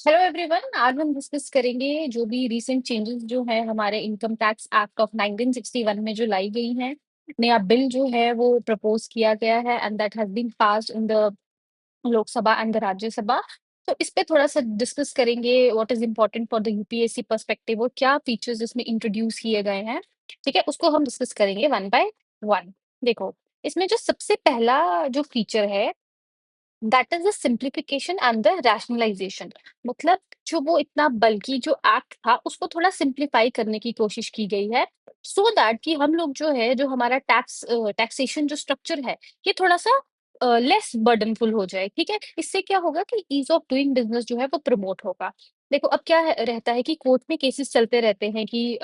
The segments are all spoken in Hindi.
Hello everyone. आज हम डिस्कस करेंगे जो भी रीसेंट चेंजेस जो है हमारे इनकम टैक्स एक्ट ऑफ 1961 में जो लाई गई हैं। नया बिल जो है वो प्रपोज किया गया है and that has been passed in the Lok Sabha and the Rajya Sabha. तो इस पे थोड़ा सा डिस्कस करेंगे what is important for the UPSC perspective और क्या फीचर्स इसमें इंट्रोड्यूस किए गए हैं। ठीक है, उसको हम डिस्कस करेंगे वन बाय वन। देखो, इसमें जो सबसे पहला जो फीचर है that is the simplification and the rationalisation. मतलब जो वो इतना बल्कि जो एक्ट था उसको थोड़ा सिंप्लीफाई करने की कोशिश की गई है, सो दैट कि हम लोग जो है जो हमारा टैक्सेशन जो स्ट्रक्चर है ये थोड़ा सा लेस बर्डनफुल हो जाए। ठीक है, इससे क्या होगा कि ईज ऑफ डूइंग बिजनेस जो है वो प्रमोट होगा। देखो, अब क्या रहता है कि कोर्ट में केसेस चलते रहते हैं कि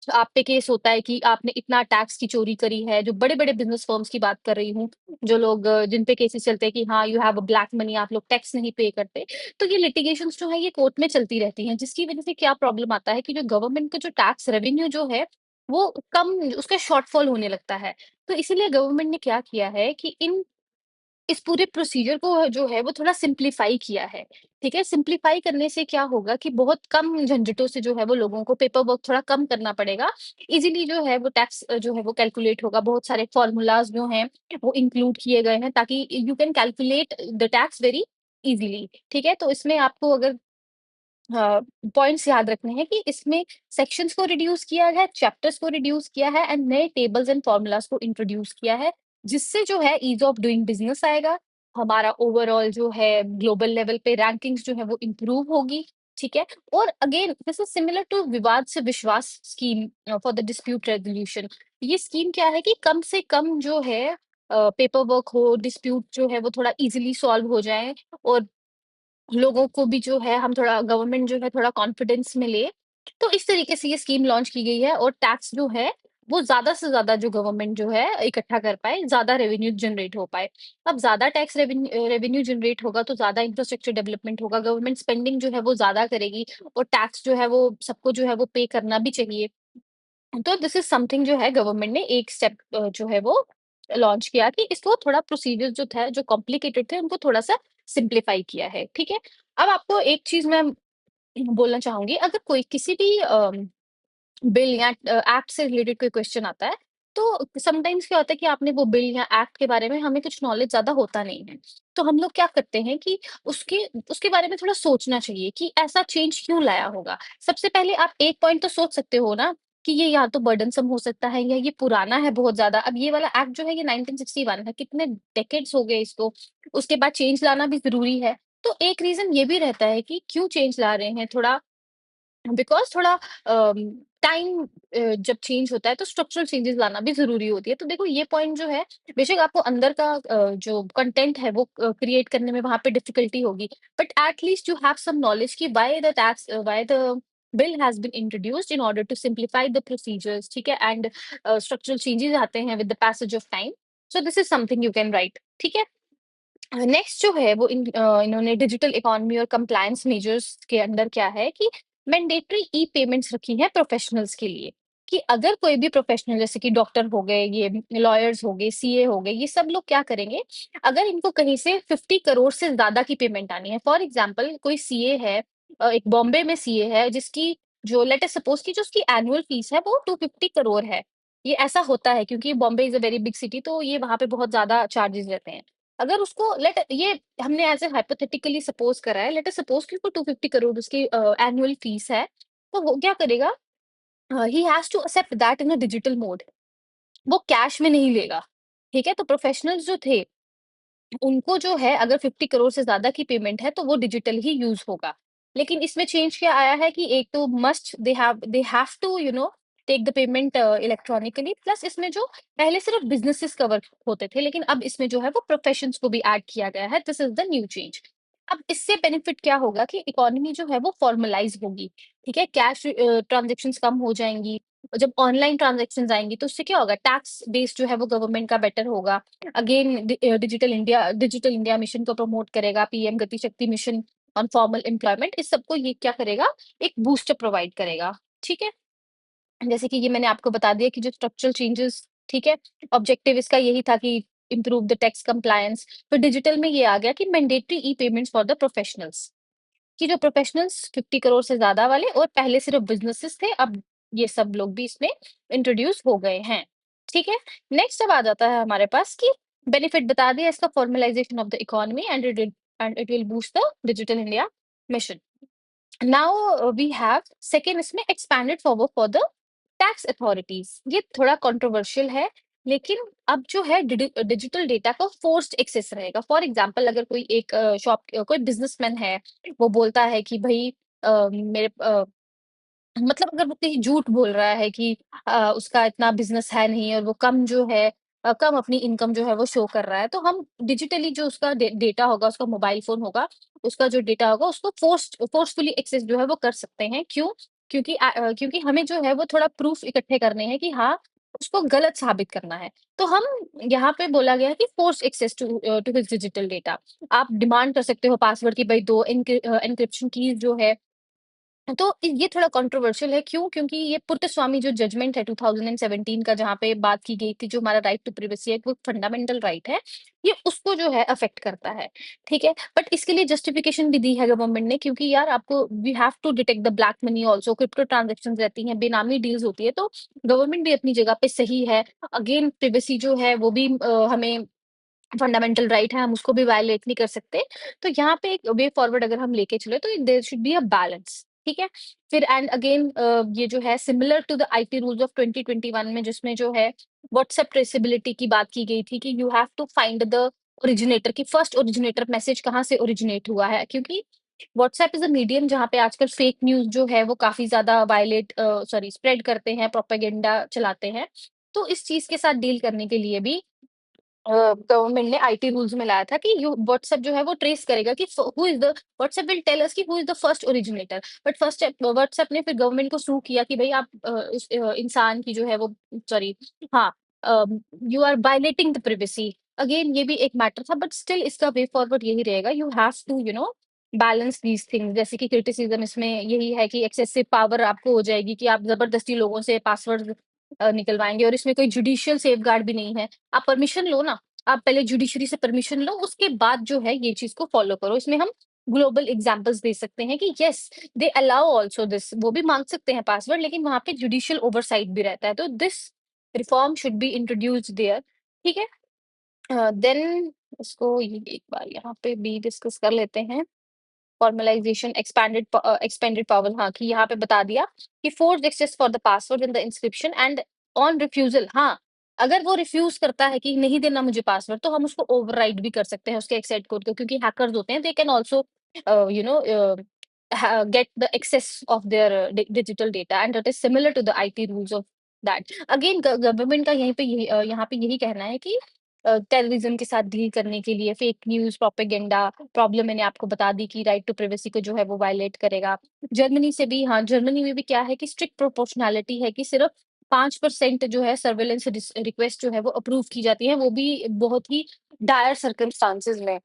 आप पे केस होता है कि आपने इतना टैक्स की चोरी करी है। जो बड़े-बड़े बिज़नेस फर्म्स की बात कर रही हूँ, जो लोग जिन पे केसेस चलते हैं कि हाँ, you have a black money, आप लोग टैक्स नहीं पे करते। तो ये लिटिगेशंस जो है ये कोर्ट में चलती रहती हैं, जिसकी वज़ह से क्या प्रॉब्लम आता है कि जो गवर्नमेंट का जो टैक्स रेवेन्यू जो है, वो कम उसका शॉर्टफॉल होने लगता है। तो इसीलिए गवर्नमेंट ने क्या किया है कि इस पूरे प्रोसीजर को जो है वो थोड़ा सिंप्लीफाई किया है। ठीक है? सिंप्लीफाई करने से क्या होगा कि बहुत कम झंझटों से जो है वो लोगों को पेपर वर्क थोड़ा कम करना पड़ेगा। ईज़िली जो है वो टैक्स जो है वो कैलकुलेट होगा। बहुत सारे फ़ॉर्मूलाज़ जो हैं वो इंक्लूड किए गए हैं ताकि you can calculate the tax very easily. ठीक है? तो इसमें आपको अगर हाँ, पॉइंट्स याद रखने हैं कि इसमें सेक्शंस को रिड्यूस किया है, चैप्टर्स को रिड्यूस किया है एंड नए टेबल्स एंड फॉर्मूलास को इंट्रोड्यूस किया है, जिससे जो है ईज़ ऑफ डूइंग बिज़नेस आएगा। हमारा ओवरऑल जो है ग्लोबल लेवल पे रैंकिंग्स जो है वो इम्प्रूव होगी। ठीक है? और again this is similar to Vivad se Vishwas scheme for the dispute resolution. ये स्कीम क्या है कि कम से कम जो है पेपर वर्क हो, डिस्प्यूट जो है वो थोड़ा ईज़िली सॉल्व हो जाए और लोगों को भी जो है हम थोड़ा गवर्नमेंट जो है थोड़ा कॉन्फिडेंस में ले। तो इस तरीके से ये स्कीम लॉन्च की गई है और टैक्स जो है वो ज़्यादा से ज़्यादा जो गवर्नमेंट जो है इकट्ठा कर पाए, ज़्यादा रेवेन्यू जनरेट हो पाए। अब ज़्यादा टैक्स रेवेन्यू जनरेट होगा तो ज़्यादा इंफ्रास्ट्रक्चर डेवलपमेंट होगा, गवर्नमेंट स्पेंडिंग जो है वो ज़्यादा करेगी और टैक्स जो है वो सबको जो है वो पे करना भी चाहिए। तो दिस इज़ समथिंग जो है गवर्नमेंट ने एक स्टेप जो है वो लॉन्च किया कि इसको थोड़ा प्रोसीजर जो था, जो कॉम्प्लिकेटेड थे, उनको थोड़ा-सा सिम्प्लीफाई किया है, ठीक है? अब आपको एक चीज़ मैं बोलना चाहूँगी, अगर कोई किसी भी बिल या एक्ट से रिलेटेड कोई क्वेश्चन आता है, तो समटाइम्स क्या होता है कि आपने वो बिल या एक्ट के बारे में हमें कुछ नॉलेज ज़्यादा होता नहीं है। तो हम लोग क्या करते हैं कि उसके उसके बारे में थोड़ा सोचना चाहिए कि ऐसा चेंज क्यों लाया होगा। सबसे पहले आप एक पॉइंट तो सोच सकते हो ना कि ये या तो बर्डनसम हो सकता है या ये पुराना है बहुत ज़्यादा। अब ये वाला एक्ट जो है ये 1961 है, कितने डेकेड्स हो गए इसको। उसके बाद चेंज लाना भी ज़रूरी है। तो एक रीज़न ये भी रहता है कि क्यों चेंज ला रहे हैं, थोड़ा बिकॉज़ थोड़ा टाइम जब चेंज होता है तो स्ट्रक्चरल चेंजेस लाना भी ज़रूरी होती है। तो देखो, ये पॉइंट जो है, बेशक आपको अंदर का जो कंटेंट है वो क्रिएट करने में वहाँ पे डिफिकल्टी होगी, but at least you have some knowledge कि why the bill has been introduced in order to simplify the procedures. ठीक है? एंड स्ट्रक्चरल चेंजेस आते हैं with the passage of time. So this is something you can write. ठीक है? नेक्स्ट जो है वो इन्होंने डिजिटल इकोनॉमी और कंप्लायंस मेजर्स के अंदर क्या है कि मैंडेटरी ई पेमेंट्स रखी हैं प्रोफेशनल्स के लिए, कि अगर कोई भी प्रोफेशनल जैसे कि डॉक्टर हो गए, ये लॉयर्स हो गए, सीए हो गए, ये सब लोग क्या करेंगे, अगर इनको कहीं से 50 करोड़ से ज्यादा की पेमेंट आनी है। फॉर एग्जाम्पल, कोई सीए है, एक बॉम्बे में सीए है जिसकी जो लेट अस सपोज की जो उसकी एनुअल फीस है वो 250 करोड़ है। ये ऐसा होता है क्योंकि Bombay is a very big city, तो ये वहां पे बहुत ज्यादा चार्जेस रहते हैं। अगर उसको लेट ये हमने एज़ अ हाइपोथेटिकली सपोज़ करा है, लेट अस सपोज़ कि उसको 250 करोड़ उसकी एनुअल फीस है, तो वो क्या करेगा, he has to accept that in a digital mode. वो कैश में नहीं लेगा, ठीक है? तो प्रोफेशनल्स जो थे, उनको जो है अगर 50 करोड़ से ज़्यादा की पेमेंट है, तो वो डिजिटल ही यूज़ होगा। लेकिन इसमें चेंज क्या आया है कि एक तो must they have to take the payment electronically, plus इसमें जो पहले सिर्फ बिज़नेसेस कवर होते थे, लेकिन अब इसमें जो है वो प्रोफेशंस को भी ऐड किया गया है। This is the new change. अब इससे बेनिफिट क्या होगा कि इकोनॉमी जो है वो फॉर्मलाइज़ होगी, ठीक है? कैश ट्रांज़ैक्शंस कम हो जाएँगी। और जब ऑनलाइन ट्रांज़ैक्शंस आएँगी तो उससे क्या होगा, टैक्स बेस जो है वो गवर्नमेंट का बेटर होगा। अगेन डिजिटल इंडिया मिशन को प्रमोट करेगा, पीएम गति शक्ति मिशन ऑन फॉर्मल एम्प्लॉयमेंट, इस सबको ये क्या करेगा, एक बूस्टर प्रोवाइड करेगा। ठीक है? जैसे कि ये मैंने आपको बता दिया कि जो स्ट्रक्चरल चेंजेस, ठीक है, ऑब्जेक्टिव इसका यही था कि इम्प्रूव द टैक्स कंप्लायंस। तो डिजिटल में ये आ गया कि mandatory E payments for the professionals. कि जो प्रोफेशनल्स 50 करोड़ से ज़्यादा वाले और पहले सिर्फ बिज़नेसेस थे, अब ये सब लोग भी इसमें इंट्रोड्यूस हो गए हैं। ठीक है? नेक्स्ट अब आ जाता है हमारे पास कि बेनिफिट बता दिया इसका, formalization of the economy and it will boost the digital India mission. Now we have second इसमें expanded for the tax authorities. ये थोड़ा कंट्रोवर्शियल है, लेकिन अब जो है डिजिटल डेटा का फोर्स्ड एक्सेस रहेगा। फॉर एग्जांपल अगर कोई एक शॉप कोई बिजनेसमैन है, वो बोलता है कि भाई मेरे मतलब अगर वो कहीं झूठ बोल रहा है कि उसका इतना बिज़नेस है नहीं और वो कम जो है कम अपनी इनकम जो है वो शो कर रहा है, तो हम डिजिटली जो उसका डेटा होगा, उसका मोबाइल फ़ोन होगा, उसका जो डेटा होगा उसको फ़ोर्सफुली एक्सेस जो है वो कर सकते हैं। क्यों? क्योंकि हमें जो है वो थोड़ा प्रूफ इकट्ठे करने हैं कि हाँ, उसको गलत साबित करना है। तो हम यहाँ पे बोला गया है कि force access to his digital data. आप डिमांड कर सकते हो पासवर्ड की भई 2 एन्क्रिप्शन कीज़ जो है, तो ये थोड़ा कंट्रोवर्शियल है। क्यों? क्योंकि ये पुट्टस्वामी जो जजमेंट है 2017 का, जहाँ पे बात की गई थी, जो हमारा राइट टू प्राइवेसी है, वो फंडामेंटल राइट है, ये उसको जो है अफेक्ट करता है। ठीक है? बट इसके लिए जस्टिफिकेशन भी दी है गवर्नमेंट ने, क्योंकि यार आपको we have to detect the black money also, crypto transactions रहती हैं, बेनामी डील्स होती है, तो गवर्नमेंट भी अपनी जगह पे सही है। अगेन प्राइवेसी जो है वो भी हमें फंडामेंटल राइट है, हम उसको भी वायलेट नहीं कर सकते। तो यहाँ पे एक वे फॉरवर्ड अगर हम लेके चले, तो there should be a balance. ठीक है? फिर एंड अगेन ये जो है similar to the IT rules of 2021 में, जिसमें जो है व्हाट्सएप ट्रेसेबिलिटी की बात की गई थी कि you have to find the originator, कि फर्स्ट ओरिजिनेटर मैसेज कहाँ से ओरिजिनेट हुआ है। क्योंकि व्हाट्सएप इज़ अ मीडियम जहाँ पे आजकल फेक न्यूज़ जो है वो काफ़ी ज़्यादा सॉरी स्प्रेड करते हैं, प्रोपेगेंडा चलाते हैं। तो इस चीज़ के साथ डील करने के लिए भी गवर्नमेंट ने आईटी रूल्स में लाया था कि यू व्हाट्सएप जो है वो ट्रेस करेगा कि who is the WhatsApp will tell us कि who is the first originator. But first WhatsApp ने फिर गवर्नमेंट को सू किया कि भाई आप उस इंसान की जो है वो सॉरी हाँ you are violating the privacy. Again ये भी एक मैटर था, बट स्टिल इसका वे फॉरवर्ड यही रहेगा, you have to balance these things. जैसे कि क्रिटिसिज्म इसमें यही है कि एक्सेसिव पावर आपको हो जाएगी कि आप जबरदस्ती लोगों से पासवर्ड निकलवाएंगे, और इसमें कोई जुडिशियल सेफ गार्ड भी नहीं है। आप परमिशन लो ना, आप पहले जुडिशरी से परमिशन लो, उसके बाद जो है ये चीज़ को फ़ॉलो करो। इसमें हम ग्लोबल एग्ज़ाम्पल्स दे सकते हैं कि yes, they allow also this, वो भी माँग सकते हैं पासवर्ड, लेकिन वहाँ पे जुडिशियल ओवरसाइट भी रहता है। तो this reform should be introduced there. ठीक है? देन इसको ये एक बार यहाँ पे भी डिस्कस कर लेते हैं। फॉर्मलाइजेशन एक्सपेंडेड पावर, हाँ, कि यहाँ पे बता दिया कि force access for the password in the encryption and on refusal, हाँ, अगर वो रिफ्यूज करता है कि नहीं देना मुझे पासवर्ड, तो हम उसको ओवरराइड भी कर सकते हैं उसके एक्सेट कोड को, क्योंकि हैकर्स होते हैं, दे can also you know get the access of their digital data, and that is similar to the IT rules of that. Again, government का यहीं पे यही यहाँ पे यही कहना है कि टेररिज्म के साथ डील करने के लिए फेक न्यूज़, प्रोपेगेंडा प्रॉब्लम मैंने आपको बता दी कि राइट टू प्राइवेसी को जो है वो वायलेट करेगा। जर्मनी से भी, हाँ, जर्मनी में भी क्या है कि स्ट्रिक्ट प्रोपोर्शनैलिटी है, कि सिर्फ 5% जो है सर्वेलेंस रिक्वेस्ट जो है वो अप्रूव की जाती है, वो भी बहुत ही डायर सर्कमस्टांसेस में।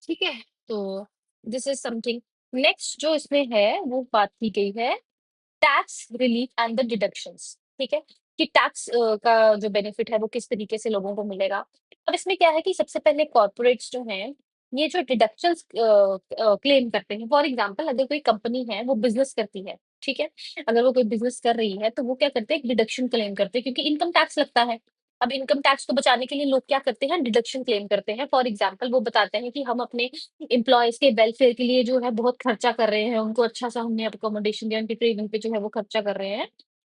ठीक है? तो दिस इज़ समथिंग। नेक्स्ट जो इसमें है वो बात की गई है tax relief and the deductions. ठीक है? कि टैक्स का जो बेनिफिट है वो किस तरीके से लोगों को मिलेगा। अब इसमें क्या है कि सबसे पहले कॉर्पोरेट्स जो हैं, ये जो डिडक्शंस क्लेम करते हैं। फॉर एग्जांपल अगर कोई कंपनी है वो बिज़नेस करती है, ठीक है? अगर वो कोई बिज़नेस कर रही है, तो वो क्या करते हैं, एक डिडक्शन क्लेम करते हैं, क्योंकि इनकम टैक्स लगता है। अब इनकम टैक्स को बचाने के लिए लोग क्या करते हैं, डिडक्शन क्लेम करते हैं। फॉर एग्जांपल वो बताते हैं कि हम अपने एम्प्लॉइज़ के वेलफेयर के लिए जो है बहुत खर्चा कर रहे हैं, उनको अच्छा-सा हमने अकोमोडेशन दिया, उनकी ट्रेनिंग पे जो है वो खर्चा कर रहे हैं।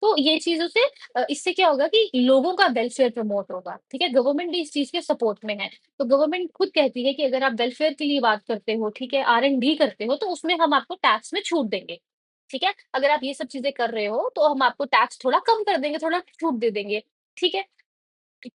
तो ये चीज़ों से इससे क्या होगा कि लोगों का वेलफेयर प्रमोट होगा, ठीक है? गवर्नमेंट भी इस चीज़ के सपोर्ट में है। तो गवर्नमेंट खुद कहती है कि अगर आप वेलफेयर के लिए बात करते हो, ठीक है, आर-एन-डी करते हो, तो उसमें हम आपको टैक्स में छूट देंगे, ठीक है? अगर आप ये सब चीज़ें कर रहे हो, तो हम आपको टैक्स थोड़ा कम कर देंगे, थोड़ा छूट दे देंगे, ठीक है?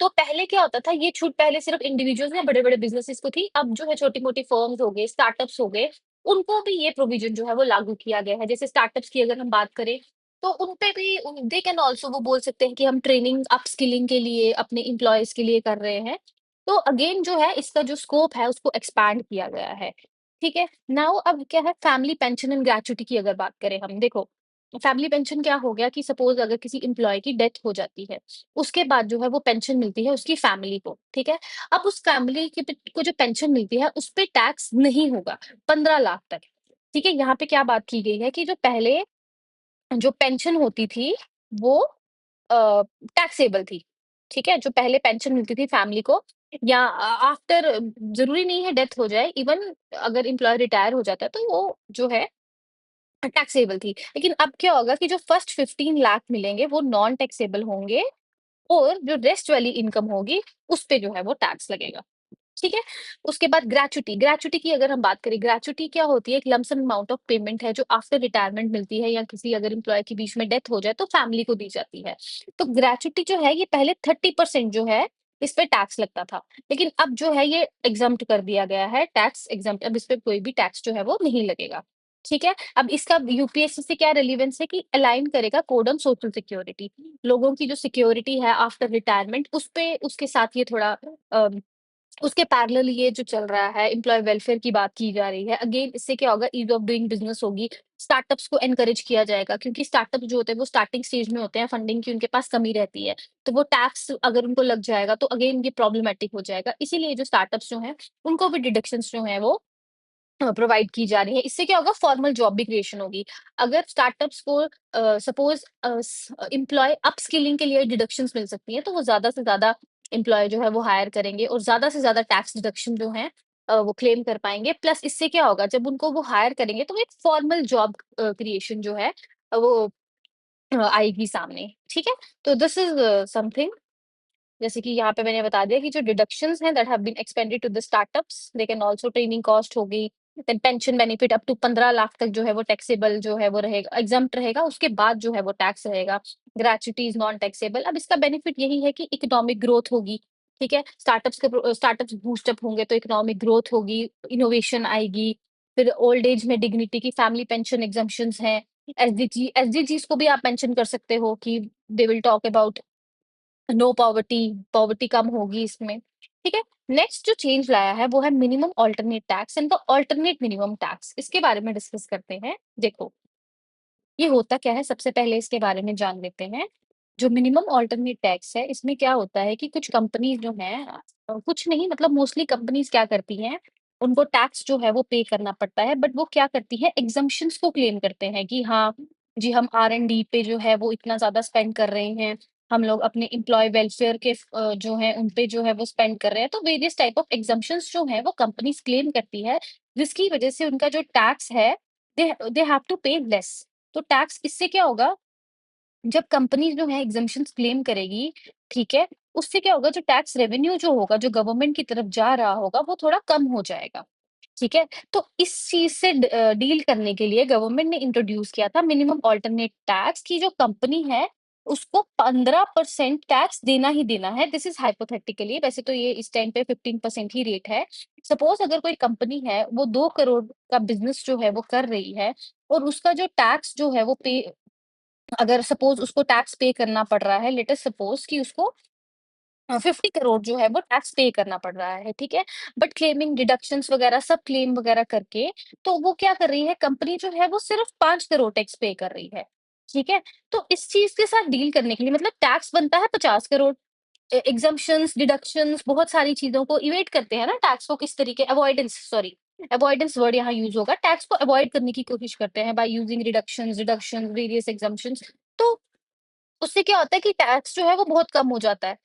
तो पहले क्या होता था, ये छूट पहले सिर्फ इंडिविजुअल्स या बड़े-बड़े बिज़नेसेस को थी। अब जो है छोटी-मोटी फर्म्स हो गए, स्टार्टअप्स हो गए, उनको भी ये प्रोविज़न जो है वो लागू किया गया है। जैसे स्टार्टअप्स की अगर हम बात करें, तो उन पे भी दे कैन आल्सो, वो बोल सकते हैं कि हम ट्रेनिंग, अपस्किलिंग के लिए अपने एम्प्लॉइज़ के लिए कर रहे हैं। तो अगेन जो है इसका जो स्कोप है उसको एक्सपैंड किया गया है। ठीक है? नाउ अब क्या है, फैमिली पेंशन एंड ग्रेच्युटी की अगर बात करें हम, देखो, फैमिली पेंशन क्या हो गया कि सपोज़ अगर किसी एम्प्लॉयी की डेथ हो जाती है, उसके बाद जो है वो पेंशन मिलती है उसकी फैमिली को, ठीक है? अब उस फैमिली को जो पेंशन मिलती है, उस पे टैक्स नहीं होगा 15 लाख तक। ठीक है? यहाँ पे क्या बात की गई है कि जो पहले जो पेंशन होती थी, वो अ, टैक्सेबल थी, ठीक है? जो पहले पेंशन मिलती थी फैमिली को या आफ्टर ज़रूरी नहीं है डेथ हो जाए, इवन अगर एम्प्लॉयी रिटायर हो जाता है, तो वो जो है टैक्सेबल थी। लेकिन अब क्या होगा कि जो फर्स्ट 15 लाख मिलेंगे, वो नॉन टैक्सेबल होंगे और जो रेस्ट वाली इनकम होगी, उस पे जो है वो टैक्स लगेगा। ठीक है? उसके बाद ग्रेच्युटी, ग्रेच्युटी की अगर हम बात करें, ग्रेच्युटी क्या होती है? एक lump sum amount of payment है जो आफ्टर रिटायरमेंट मिलती है या किसी अगर एम्प्लॉयी की बीच में डेथ हो जाए तो फैमिली को दी जाती है। तो ग्रेच्युटी जो है ये पहले 30% जो है इस पे टैक्स लगता था। लेकिन अब जो है ये एग्जम्प्ट कर दिया गया है, टैक्स एग्जम्प्ट, अब इस पे कोई भी टैक्स जो है वो नहीं लगेगा। ठीक है? अब इसका यूपीएससी से क्या रिलेवेंस है कि अलाइन करेगा कोड ऑन सोशल सिक्योरिटी। लोगों की जो सिक्योरिटी है आफ्टर रिटायरमेंट उस पे उसके साथ ये थोड़ा अ, उसके पैरेलल ये जो चल रहा है एम्प्लॉयी वेलफेयर की बात की जा रही है। अगेन इससे क्या होगा, ईज़ ऑफ डूइंग बिज़नेस होगी। स्टार्टअप्स को एनकरेज किया जाएगा क्योंकि स्टार्टअप जो होते हैं वो स्टार्टिंग स्टेज में होते हैं, फंडिंग की उनके पास कमी रहती है। तो वो टैक्स अगर उनको लग जाएगा तो अगेन ये प्रॉब्लमैटिक हो जाएगा। इसीलिए जो स्टार्टअप्स जो हैं उनको भी डिडक्शंस जो हैं वो प्रोवाइड की जा रही है। इससे क्या होगा, फॉर्मल जॉब भी क्रिएशन होगी। अगर स्टार्टअप्स को सपोज़ एम्प्लॉयी अपस्किलिंग के लिए डिडक्शंस मिल सकती हैं, तो वो ज़्यादा से ज़्यादा एम्प्लॉयी जो है वो हायर करेंगे और ज़्यादा से ज़्यादा टैक्स डिडक्शन जो है वो क्लेम कर पाएँगे। प्लस इससे क्या होगा, जब उनको वो हायर करेंगे तो वो एक फॉर्मल जॉब क्रिएशन जो है वो आएगी सामने। ठीक है? तो दिस इज़ समथिंग, जैसे कि यहाँ पे मैंने बता दिया कि जो डिडक्शंस हैं that have been expanded to the startups, they can also training cost हो गई, then pension benefit up to 15 lakh तक जो है वो टैक्सेबल जो है वो रहेगा, एग्जम्प्ट रहेगा, उसके बाद जो है वो टैक्स रहेगा। Gratuity is non taxable. अब इसका बेनिफिट यही है कि इकोनॉमिक ग्रोथ होगी, ठीक है? स्टार्टअप्स बूस्ट अप होंगे तो इकोनॉमिक ग्रोथ होगी, इनोवेशन आएगी, फिर ओल्ड एज में डिग्निटी की फैमिली पेंशन एग्जम्पशंस हैं, एसडीजीज़ को भी आप मेंशन कर सकते हो कि they will talk about no poverty, poverty कम होगी इसमें, ठीक है? नेक्स्ट जो चेंज लाया है वो है minimum alternate tax and the alternate minimum tax. इसके बारे में डिस्कस करते हैं। देखो, ये होता क्या है, सबसे पहले इसके बारे में जान लेते हैं। जो मिनिमम अल्टरनेट टैक्स है, इसमें क्या होता है कि कुछ कंपनीज़ जो हैं कुछ नहीं मतलब मोस्टली कंपनीज़ क्या करती हैं, उनको टैक्स जो है वो पे करना पड़ता है, बट वो क्या करती हैं, एग्ज़म्पशंस को क्लेम करते हैं कि हाँ, जी हम आर-एंड-डी पे जो है वो इतना ज़्यादा स्पेंड कर रहे हैं, हम लोग अपने एम्प्लॉयी वेलफेयर के जो हैं उन पे जो है वो स्पेंड कर रहे हैं। तो वेरियस टाइप ऑफ एग्ज़म्पशंस जो हैं वो कंपनीज़ क्लेम करती है, जिसकी वजह से उनका जो टैक्स है, दे हैव टू पे लेस। तो टैक्स इससे क्या होगा, जब कंपनी जो है एग्जम्पशंस क्लेम करेगी, ठीक है? उससे क्या होगा, जो टैक्स रेवेन्यू जो होगा, जो गवर्नमेंट की तरफ जा रहा होगा, वो थोड़ा कम हो जाएगा, ठीक है? तो इस चीज़ से डील करने के लिए गवर्नमेंट ने इंट्रोड्यूस किया था मिनिमम अल्टरनेट टैक्स कि जो कंपनी है, उसको 15% टैक्स देना ही देना है। दिस इज़ हाइपोथेटिकली, वैसे तो ये इस टाइम पे 15% ही रेट है। सपोज़ अगर कोई कंपनी है, वो 2 करोड़ का बिज़नेस जो है वो कर रही है और उसका जो टैक्स जो है वो पे अगर सपोज़ उसको टैक्स पे करना पड़ रहा है, लेट अस सपोज़ कि उसको 50 करोड़ जो है वो टैक्स पे करना पड़ रहा है, ठीक है? बट क्लेमिंग डिडक्शंस वगैरह सब क्लेम वगैरह करके, तो वो क्या कर रही है, कंपनी जो है वो सिर्फ़ 5 करोड़ टैक्स पे कर रही है, ठीक है? तो इस चीज़ के साथ डील करने के लिए मतलब टैक्स बनता है 50 करोड़, एग्जम्पशंस, डिडक्शंस बहुत सारी चीज़ों को इवेट करते हैं ना, टैक्स को किस तरीके अवॉइडेंस सॉरी, अवॉइडेंस वर्ड यहाँ यूज़ होगा। टैक्स को अवॉइड करने की कोशिश करते हैं by using reductions, various exemptions. तो उससे क्या होता है कि टैक्स जो है वो बहुत कम हो जाता है।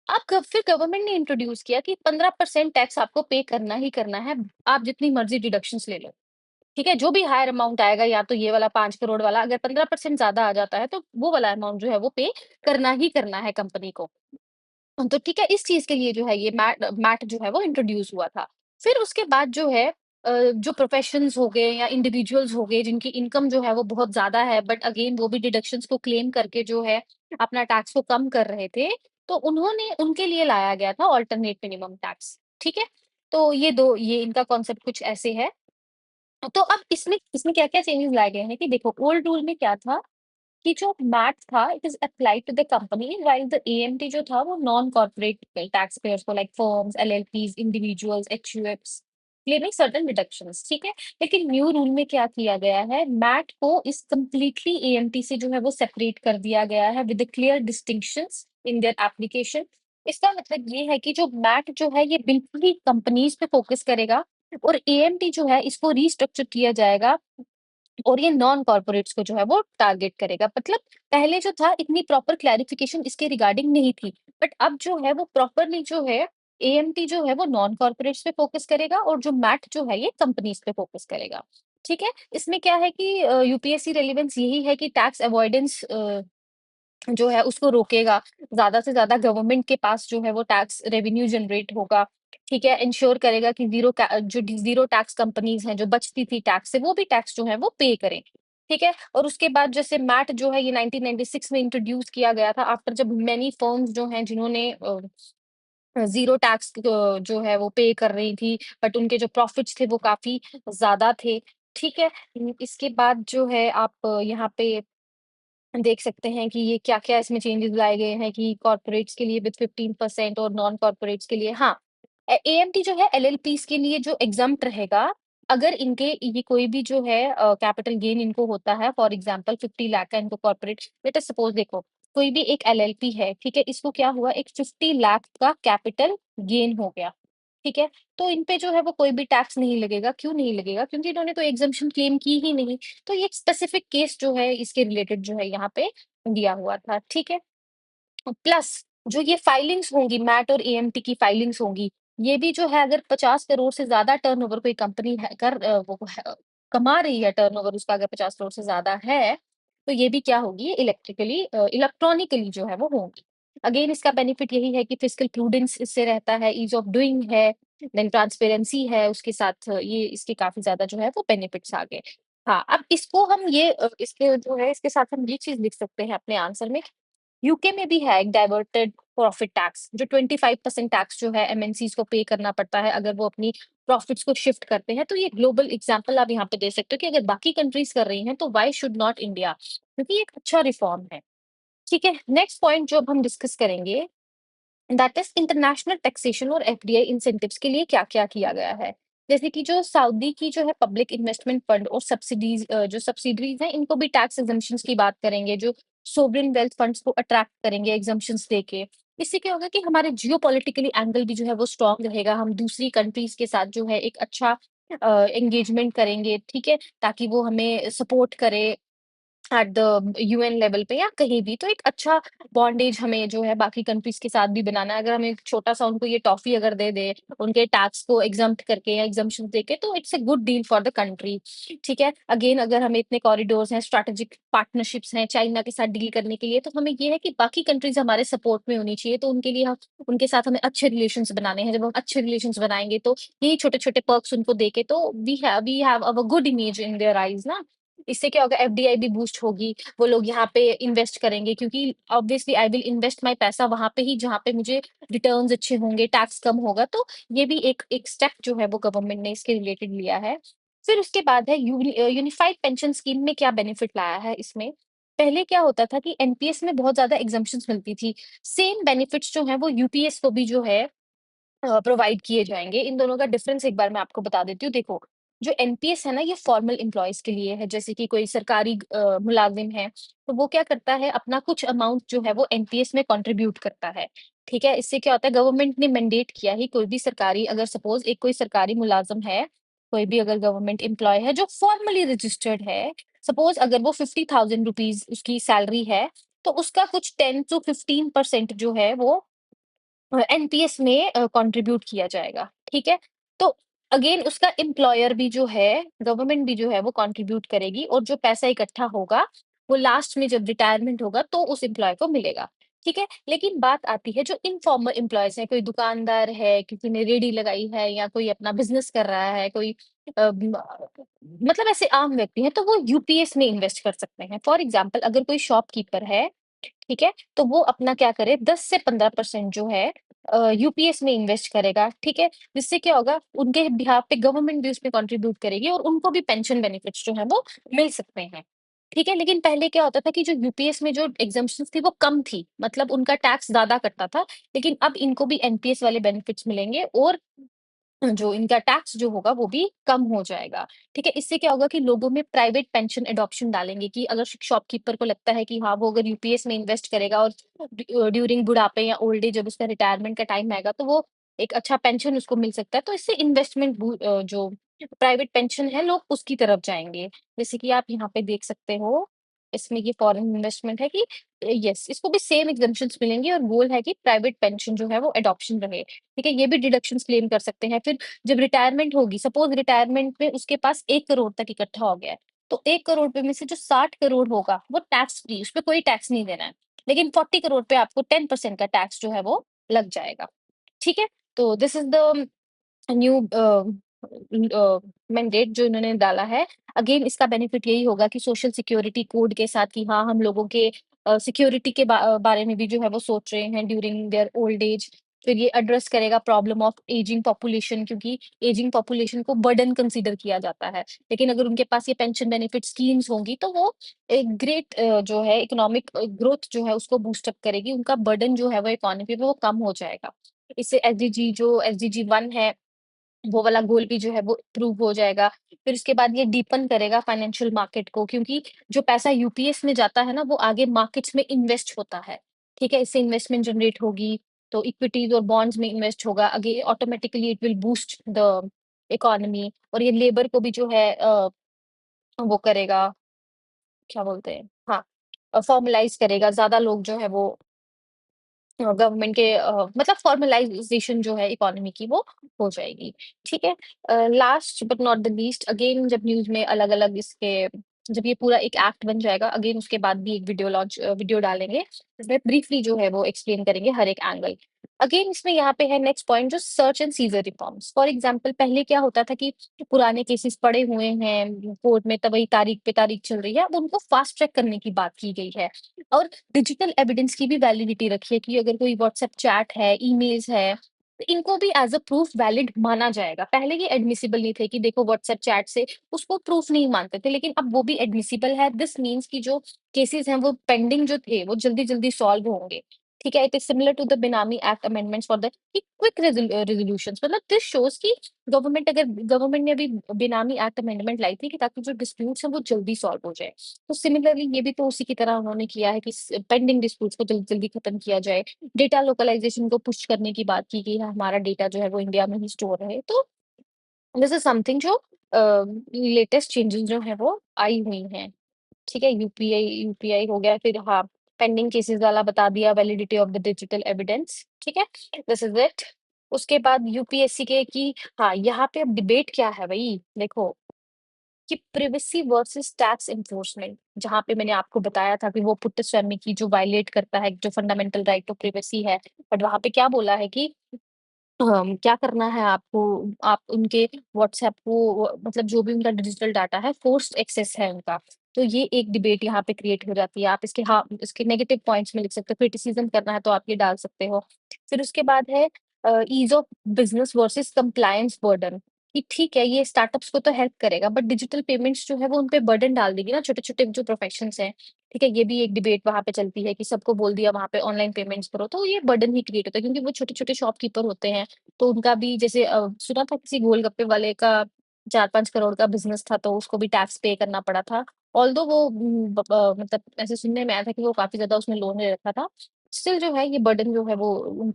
अब ग फिर गवर्नमेंट ने इंट्रोड्यूस किया कि 15% टैक्स आपको पे करना ही करना है, आप जितनी मर्ज़ी डिडक्शंस ले लो, ठीक है? जो भी हायर अमाउंट आएगा या तो ये वाला 5 करोड़ वाला, अगर 15% ज़्यादा आ जाता है तो वो वाला अमाउंट जो है वो पे करना ही करना है कंपनी को। तो ठीक है, इस चीज़ के लिए जो है ये मैट मैट जो है वो इंट्रोड्यूस हुआ था। फिर उसके बाद जो है जो प्रोफ़ेशंस हो गए या इंडिविजुअल्स हो गए जिनकी इनकम जो है वो बहुत ज़्यादा है, बट अगेन वो भी डिडक्शंस को क्लेम करके जो है अपना टैक्स को कम कर रहे थे, तो उन्होंने उनके लिए लाया गया था अल्टरनेट मिनिमम टैक्स, ठीक है? तो ये इनका कॉन्सेप्ट कुछ ऐसे है। तो अब इसमें इसमें क्या-क्या चेंजेस लाए गए हैं कि देखो, ओल्ड रूल में क्या था कि जो मैट था it is applied to the company while the AMT जो था वो नॉन कॉर्पोरेट टैक्स पेयर्स को like firms, LLPs, individuals, HUFs claiming certain deductions, ठीक है? लेकिन न्यू रूल में क्या किया गया है, मैट को इस कंप्लीटली एएमटी से जो है वो सेपरेट कर दिया गया है with clear distinctions in their application. इसका मतलब ये है कि जो मैट जो है ये बिल्कुल ही कंपनीज पे फोकस करेगा, और एएमटी जो है इसको रीस्ट्रक्चर किया जाएगा और ये नॉन कॉर्पोरेट्स को जो है वो टारगेट करेगा। मतलब पहले जो था इतनी प्रॉपर क्लैरिफिकेशन इसके रिगार्डिंग नहीं थी, बट अब जो है वो प्रॉपरली जो है एएमटी जो है वो नॉन कॉर्पोरेट्स पे फोकस करेगा और जो मैट जो है ये कंपनीज पे फोकस करेगा। ठीक है, इसमें क्या है कि यूपीएससी रेलिवेंस यही है कि टैक्स अवॉइडेंस जो है उसको रोकेगा। ज़्यादा से ज़्यादा गवर्नमेंट के पास जो है वो टैक्स रेवेन्यू जनरेट होगा। ठीक है, इंश्योर करेगा कि ज़ीरो टैक्स कंपनीज़ हैं, जो बचती थी टैक्स से, वो भी टैक्स जो है वो पे करें। ठीक है? और उसके बाद जैसे मैट जो है ये 1996 में इंट्रोड्यूस किया गया था आफ्टर जब मैनी फर्म्स जो हैं जिन्होंने ज़ीरो टैक्स जो है वो पे कर रही थी, बट उनके जो प्रॉफिट्स थे वो काफ़ी ज़्यादा थे। ठीक है? इसके बाद जो है आप यहाँ पे देख सकते हैं कि ये क्या-क्या इसमें चेंजेस लाए गए हैं कि कॉर्पोरेट्स के लिए विथ 15% और नॉन कॉर्पोरेट्स के लिए हाँ, एएमटी जो है एलएलपीज़ के लिए जो एग्ज़म्प्ट रहेगा, अगर इनके ये कोई भी जो है कैपिटल गेन इनको होता है, फॉर एग्ज़ाम्पल 50 लाख का इनको कॉर्पोरेट लेट अस सपोज़ देखो, कोई भी एक एलएलपी है, ठीक है? इसको क्या हुआ एक 50 लाख का कैपिटल गेन हो गया, ठीक है? तो इन पे जो है वो कोई भी टैक्स नहीं लगेगा, क्यों नहीं लगेगा? क्योंकि इन्होंने कोई एग्ज़म्पशन क्लेम की ही नहीं। तो ये एक स्पेसिफिक केस जो है इसके रिलेटेड जो है यहाँ पे दिया हुआ था, ठीक है? प्लस जो ये फाइलिंग्स होंगी मैट और एएमटी की फाइलिंग्स होंगी, ये भी जो है अगर 50 करोड़ से ज़्यादा टर्नओवर कोई कंपनी है वो कमा रही है टर्नओवर उसका अगर 50 करोड़ से ज़्यादा है, तो ये भी क्या होगी इलेक्ट्रॉनिकली जो है वो होंगी। अगेन इसका बेनिफिट यही है कि फिस्कल प्रूडेंस इससे रहता है, ईज़ ऑफ डूइंग है, देन ट्रांसपेरेंसी है, उसके साथ ये इसके काफ़ी ज़्यादा जो है वो बेनिफिट्स आ गए। हाँ, अब इसको हम ये इसके जो है इसके साथ हम ये चीज़ लिख सकते हैं अपने आंसर में यूके में भी है एक डाइवर्टेड प्रॉफिट टैक्स जो 25% टैक्स जो है एमएनसीज को पे करना पड़ता है अगर वो अपनी प्रॉफिट्स को शिफ्ट करते हैं तो ये ग्लोबल एग्जांपल आप यहाँ पे दे सकते हो कि अगर बाकी कंट्रीज कर रही हैं तो व्हाई शुड नॉट इंडिया क्योंकि ये एक अच्छा रिफॉर्म है। ठीक है, नेक्स्ट पॉइंट जो अब हम डिस्कस करेंगे दैट इज इंटरनेशनल टैक्सेशन और एफडीआई इंसेंटिव्स के लिए क्या-क्या किया गया है। जैसे कि जो सऊदी की जो है पब्लिक इन्वेस्टमेंट फंड और जो सब्सिडीज हैं इनको भी टैक्स एग्जम्पशंस की बात करेंगे जो सोवरेन वेल्थ फंड्स को अट्रैक्ट करेंगे एग्जम्पशंस देके। इससे क्या होगा कि हमारे जियोपॉलिटिकली एंगल भी जो है वो स्ट्रांग रहेगा। हम दूसरी कंट्रीज के साथ जो है एक अच्छा एंगेजमेंट करेंगे, ठीक है? ताकि वो हमें सपोर्ट करे एट द यूएन लेवल पे या कहीं भी तो एक अच्छा बॉन्डेज हमें जो है बाकी कंट्रीज के साथ भी बनाना है। अगर हम एक छोटा-सा उनको ये टॉफ़ी अगर दे दें, उनके टैक्स को एग्ज़म्प्ट करके या एग्ज़म्पशन देके तो it's a good deal for the country, ठीक है? अगेन अगर हमें इतने कॉरिडोर्स हैं, स्ट्रैटेजिक पार्टनरशिप्स हैं चाइना के साथ डील करने के लिए, तो हमें ये है कि बाकी कंट्रीज़ हमारे सपोर्ट में होनी चाहिए, तो उनके लिए हम उनके साथ हमें अच्छे रिलेशंस बनाने हैं। जब हम अच्छे रिलेशंस बनाएँगे तो यही छोटे-छोटे पर्क्स उनको देके तो we have our good image in their eyes ना। इससे क्या होगा एफडीआई भी बूस्ट होगी, वो लोग यहाँ पे इन्वेस्ट करेंगे क्योंकि obviously I will invest my पैसा वहाँ पे ही जहाँ पे मुझे रिटर्न्स अच्छे होंगे, टैक्स कम होगा, तो ये भी एक एक स्टेप जो है वो गवर्नमेंट ने इसके रिलेटेड लिया है। फिर उसके बाद है यूनिफाइड पेंशन स्कीम में क्या बेनिफिट लाया है इसमें? पहले क्या होता था कि एनपीएस में बहुत ज़्यादा एग्जम्पशंस मिलती थी, सेम बेनिफिट्स जो हैं वो यूपीएस को भी जो है प्रोवाइड किए जाएँगे। इन दोनों का डिफरेंस एक बार मैं आपको बता देती हूँ। देखो, जो एनपीएस है ना ये फॉर्मल एम्प्लॉइज़ के लिए है, जैसे कि कोई सरकारी मुलाज़िम है, तो वो क्या करता है अपना कुछ अमाउंट जो है वो एनपीएस में कंट्रीब्यूट करता है, ठीक है? इससे क्या होता है गवर्नमेंट ने मैंडेट किया है कोई भी सरकारी अगर सपोज़ एक कोई सरकारी मुलाज़िम है, कोई भी अगर गवर्नमेंट एम्प्लॉयी है जो फॉर्मली रजिस्टर्ड है, सपोज़ अगर वो ₹50,000 उसकी सैलरी है, तो उसका कुछ 10 टू 15% जो है वो एनपीएस में कंट्रीब्यूट किया जाएगा, ठीक है? तो अगेन उसका एम्प्लॉयर भी जो है, गवर्नमेंट भी जो है वो कंट्रीब्यूट करेगी और जो पैसा इकट्ठा होगा, वो लास्ट में जब रिटायरमेंट होगा तो उस एम्प्लॉयी को मिलेगा, ठीक है? लेकिन बात आती है जो इनफॉर्मल एम्प्लॉइज़ हैं, कोई दुकानदार है, किसी ने रेहड़ी लगाई है या कोई अपना बिज़नेस कर रहा है, कोई अ, म मतलब ऐसे आम व्यक्ति हैं, तो वो यूपीएस में इन्वेस्ट कर सकते हैं। फॉर एग्ज़ाम्पल अगर कोई शॉपकीपर है ठीक है? तो वो अपना क्या करे 10 से 15% जो है यूपीएस में इन्वेस्ट करेगा, ठीक है? जिससे क्या होगा उनके बिहाफ़ पे गवर्नमेंट भी उसमें कंट्रीब्यूट करेगी और उनको भी पेंशन बेनिफिट्स जो हैं वो मिल सकते हैं, ठीक है? लेकिन पहले क्या होता था कि जो यूपीएस में जो एग्ज़म्पशन्स थी वो कम थी, मतलब उनका टैक्स ज़्यादा कटता था, लेकिन अब इनको भी एनपीएस वाले बेनिफिट्स मिलेंगे और जो इनका टैक्स जो होगा वो भी कम हो जाएगा, ठीक है? इससे क्या होगा कि लोगों में प्राइवेट पेंशन एडॉप्शन डालेंगे कि अगर शॉपकीपर को लगता है कि हाँ, वो अगर यूपीएस में इन्वेस्ट करेगा और ड्यूरिंग बुढ़ापे या ओल्ड एज जब उसका रिटायरमेंट का टाइम आएगा, तो वो एक अच्छा पेंशन उसको मिल सकता है। तो इससे इन्वेस्टमेंट जो प्राइवेट पेंशन है लोग उसकी तरफ जाएँगे। जैसे कि आप यहाँ पे देख सकते हो, इसमें ये फॉरेन इन्वेस्टमेंट है कि यस, इसको भी सेम एग्ज़म्पशन्स मिलेंगे और गोल है कि प्राइवेट पेंशन जो है वो एडॉप्शन रहे, ठीक है? ये भी डिडक्शंस क्लेम कर सकते हैं। फिर जब रिटायरमेंट होगी, सपोज़ रिटायरमेंट में उसके पास 1 करोड़ तक इकट्ठा हो गया है, तो 1 करोड़ रुपए में से जो 60 करोड़ होगा, वो टैक्स फ्री, उसपे कोई टैक्स नहीं देना है। लेकिन 40 करोड़ पे आपको 10% का टैक्स जो है वो लग जाएगा, ठीक है? तो this is the new mandate जो इन्होंने डाला है। अगेन इसका बेनिफिट यही होगा कि सोशल सिक्योरिटी कोड के साथ कि हाँ, हम लोगों के सिक्योरिटी के बारे में भी जो है वो सोच रहे हैं ड्यूरिंग देयर ओल्ड एज। फिर ये एड्रेस करेगा प्रॉब्लम ऑफ एजिंग पॉपुलेशन, क्योंकि एजिंग पॉपुलेशन को बर्डन कंसीडर किया जाता है। लेकिन अगर उनके पास ये पेंशन बेनिफिट स्कीम्स होंगी तो वो एक ग्रेट जो है इकोनॉमिक ग्रोथ जो है उसको बूस्ट अप करेगी। उनका बर्डन जो है वो इकोनॉमी पे वो कम हो जाएगा। इससे एसडीजी 1 है, वो वाला गोल भी जो है वो प्रूव हो जाएगा। फिर उसके बाद ये डीपन करेगा फाइनेंशियल मार्केट को, क्योंकि जो पैसा यूपीएस में जाता है ना, वो आगे मार्केट्स में इन्वेस्ट होता है, ठीक है? इससे इन्वेस्टमेंट जनरेट होगी, तो इक्विटीज़ और बॉन्ड्स में इन्वेस्ट होगा। आगे automatically it will boost the economy, और ये लेबर को भी जो है वो करेगा, क्या बोलते हैं? हाँ, फॉर्मलाइज़ करेगा, ज़्यादा लोग जो है वो गवर्नमेंट के मतलब फॉर्मलाइजेशन जो है इकोनॉमी की वो हो जाएगी, ठीक है? Last but not the least, again जब न्यूज़ में अलग-अलग इसके जब ये पूरा एक एक्ट बन जाएगा, अगेन उसके बाद भी एक वीडियो डालेंगे, जिसमें ब्रीफली जो है वो एक्सप्लेन करेंगे हर एक एंगल। अगेन इसमें यहाँ पे है नेक्स्ट पॉइंट, जो search and seizure reforms. For example पहले क्या होता था कि पुराने केसेस पड़े हुए हैं कोर्ट में, तब वही तारीख पे तारीख चल रही है, अब उनको फास्ट ट्रैक करने की बात की गई है। और डिजिटल एविडेंस की भी वैलिडिटी रखी है कि अगर कोई व्हाट्सएप चैट है, ईमेल्स है, तो इनको भी एज़ अ प्रूफ वैलिड माना जाएगा। पहले ये एडमिसिबल नहीं थे कि देखो व्हाट्सएप चैट से उसको प्रूफ नहीं मानते थे, लेकिन अब वो भी एडमिसिबल है। दिस मीन्स कि जो केसेस हैं वो पेंडिंग जो थे, वो जल्दी-जल्दी सॉल्व होंगे। ठीक है? It is similar to the benami act amendments for the quick resolutions. मतलब दिस शोज़ कि गवर्नमेंट ने अभी बेनामी एक्ट अमेंडमेंट लाई थी कि ताकि जो डिस्प्यूट्स हैं वो जल्दी सॉल्व हो जाए। तो सिमिलरली ये भी तो उसी की तरह उन्होंने किया है कि पेंडिंग डिस्प्यूट्स को जल्दी-जल्दी खत्म किया जाए। डेटा लोकलाइजेशन को पुश करने की बात की गई है, हमारा डेटा जो है वो इंडिया में ही स्टोर रहे। तो दिस इज़ समथिंग जो लेटेस्ट चेंजेस जो हैं वो आई हुई हैं। ठीक है? यूपीआई हो गया, फिर हाँ, पेंडिंग केसेस वाला बता दिया, validity of the digital evidence, ठीक है? This is it. उसके बाद यूपीएससी के कि हाँ, यहाँ पे अब डिबेट क्या है भई, देखो कि प्रिवेसी वर्सेस टैक्स एनफोर्समेंट, जहाँ पे मैंने आपको बताया था कि वो पुट्टस्वामी की जो वायलेट करता है, जो फंडामेंटल राइट टू प्रिवेसी है, बट वहाँ पे क्या बोला है कि क्या करना है आपको, आप उनके व्हाट्सएप को मतलब जो भी उनका डिजिटल डाटा है, फ़ोर्स्ड एक्सेस है उनका। तो ये एक डिबेट यहाँ पे क्रिएट हो जाती है। आप इसके हाँ, इसके नेगेटिव पॉइंट्स में लिख सकते हो, क्रिटिसिज़्म करना है तो आप ये डाल सकते हो। फिर उसके बाद है ease of business versus compliance burden, कि ठीक है, ये स्टार्टअप्स को तो हेल्प करेगा, बट डिजिटल पेमेंट्स जो है वो उन पे बर्डन डाल देगी ना, छोटे-छोटे जो प्रोफेशंस हैं। ठीक है? ये भी एक डिबेट वहाँ पे चलती है कि सबको बोल दिया वहाँ पे ऑनलाइन पेमेंट्स करो, तो ये बर्डन ही क्रिएट होता है, क्योंकि वो छोटे-छोटे शॉपकीपर होते हैं। तो उनका भी जैसे सुना था किसी गोलगप्पे वाले का 4-5 करोड़ का बिज़नेस था, तो उसको भी टैक्स पे करना पड़ा था। ऑल्दो वो मतलब ऐसे सुनने में आया था कि वो काफ़ी ज़्यादा उसने लोन ले रखा था। स्टिल जो है ये बर्डन जो है वो उन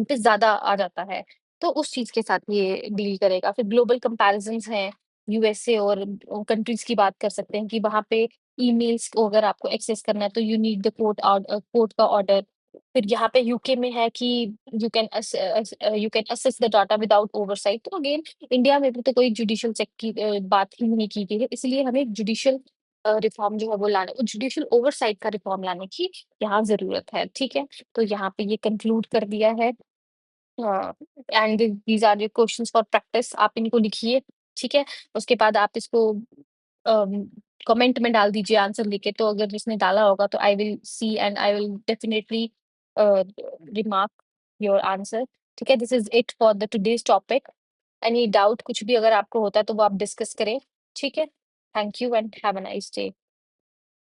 पे ज़्यादा आ जाता है। तो उस चीज़ के साथ ये डील करेगा। फिर ग्लोबल कंपैरिज़न्स हैं, यूएसए और कंट्रीज़ की बात कर सकते हैं कि वहाँ पे ईमेल्स को अगर आपको एक्सेस करना है तो यू नीड द कोर्ट का ऑर्डर। फिर यहाँ पे यूके में है कि you can assess the data without oversight. तो अगेन इंडिया में भी तो कोई जुडिशियल चेक की बात ही नहीं की गई है। इसलिए हमें जुडिशियल रिफॉर्म जो है वो लाना, जुडिशियल ओवरसाइट का रिफॉर्म लाने की यहाँ ज़रूरत है। ठीक है? तो यहाँ पे ये कंक्लूड कर दिया है। हाँ, and these are your questions for practice, आप इनको लिखिए, ठीक है? उसके बाद आप इसको अम, कमेंट में डाल दीजिए आंसर लिख के, तो अगर जिसने डाला होगा तो I will see and I will definitely remark your answer, ठीक है? This is it for the today's topic. Any doubt कुछ भी अगर आपको होता है तो वो आप डिस्कस करें, ठीक है? Thank you and have a nice day.